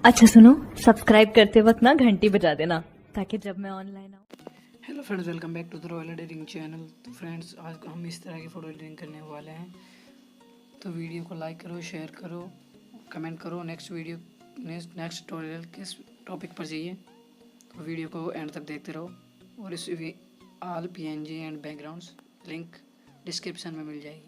अच्छा सुनो, सब्सक्राइब करते वक्त ना घंटी बजा देना ताकि जब मैं ऑनलाइन आऊँ। Hello friends, welcome back to the royal editing channel. तो फ्रेंड्स, आज हम इस तरह की फ़ोटो एडिटिंग करने वाले हैं। तो वीडियो को लाइक करो, शेयर करो, कमेंट करो नेक्स्ट ट्यूटोरियल किस टॉपिक पर चाहिए। तो वीडियो को एंड तक देखते रहो और इस all PNG and backgrounds link description में मिल जाएगी।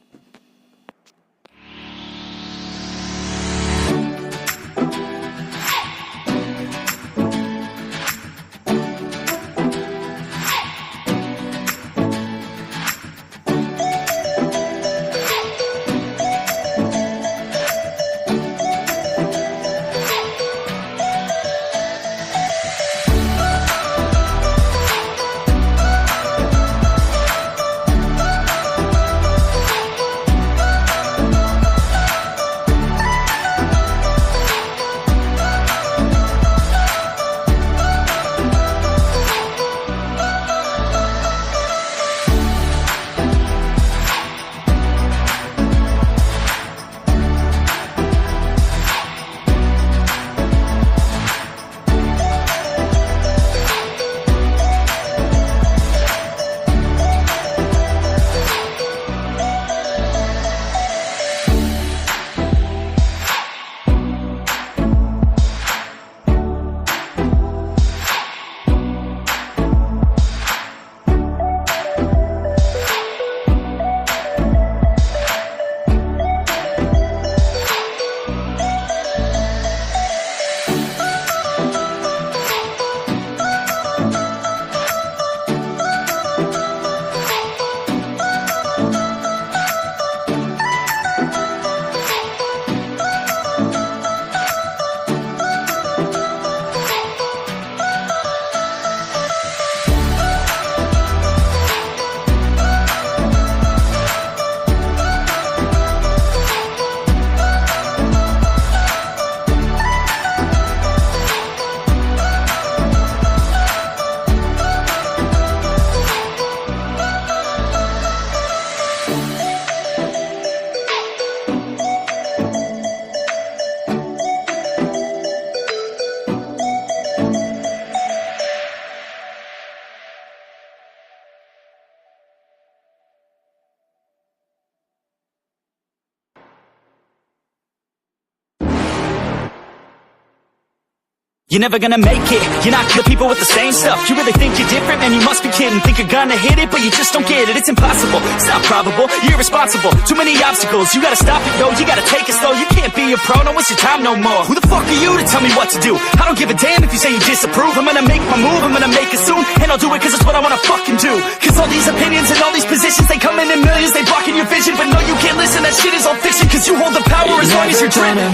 You're never gonna make it, you're not good people with the same stuff. You really think you're different, man, you must be kidding. Think you're gonna hit it, but you just don't get it. It's impossible, it's not probable, you're irresponsible. Too many obstacles, you gotta stop it, yo. You gotta take it slow, you can't be a pro, don't waste your time no more. Who the fuck are you to tell me what to do? I don't give a damn if you say you disapprove. I'm gonna make my move, I'm gonna make it soon. And I'll do it cause it's what I wanna fucking do. Cause all these opinions and all these positions, they come in millions, they blocking your vision. But no, you can't listen, that shit is all fiction. Cause you hold the power as long as you're dreaming.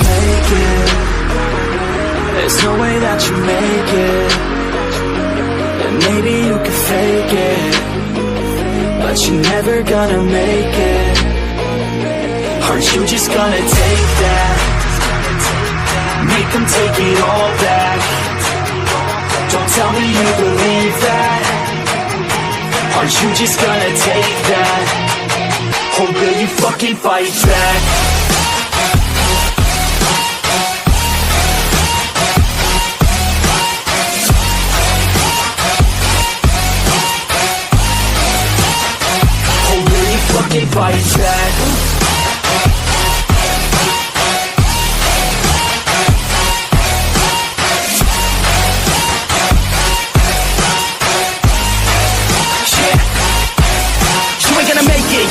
There's no way that you make it, and maybe you can fake it, but you're never gonna make it. Aren't you just gonna take that? Make them take it all back. Don't tell me you believe that. Aren't you just gonna take that? Or will you fucking fight back? Fight back.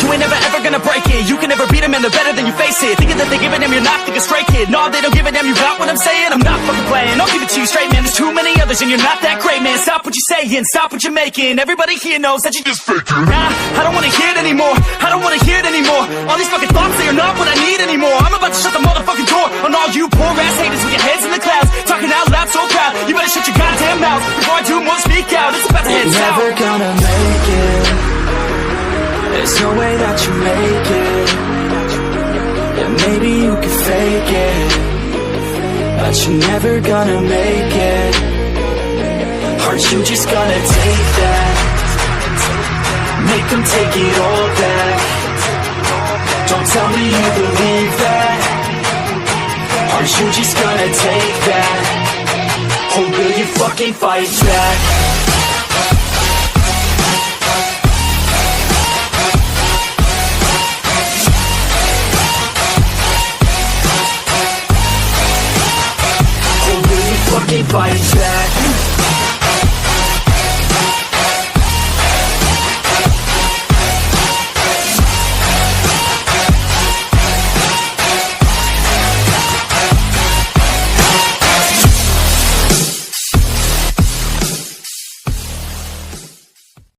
You ain't never ever gonna break it. You can never beat them and they're better than you face it. Thinking that they give a damn, you're not thinking straight, kid. No, they don't give a damn, you got what I'm saying? I'm not fucking playing, I'll give it to you straight, man. There's too many others and you're not that great, man. Stop what you're saying, stop what you're making. Everybody here knows that you just faking. Nah, I don't wanna hear it anymore, I don't wanna hear it anymore. All these fucking thoughts, they are not what I need anymore. I'm about to shut the motherfucking door on all you poor ass haters with your heads in the clouds, talking out loud so proud. You better shut your goddamn mouth before I do more speak out. It's about to head south. You're never gonna make it. There's no way that you make it. Yeah, maybe you can fake it, but you're never gonna make it. Aren't you just gonna take that? Make them take it all back. Don't tell me you believe that. Aren't you just gonna take that? fucking fight back.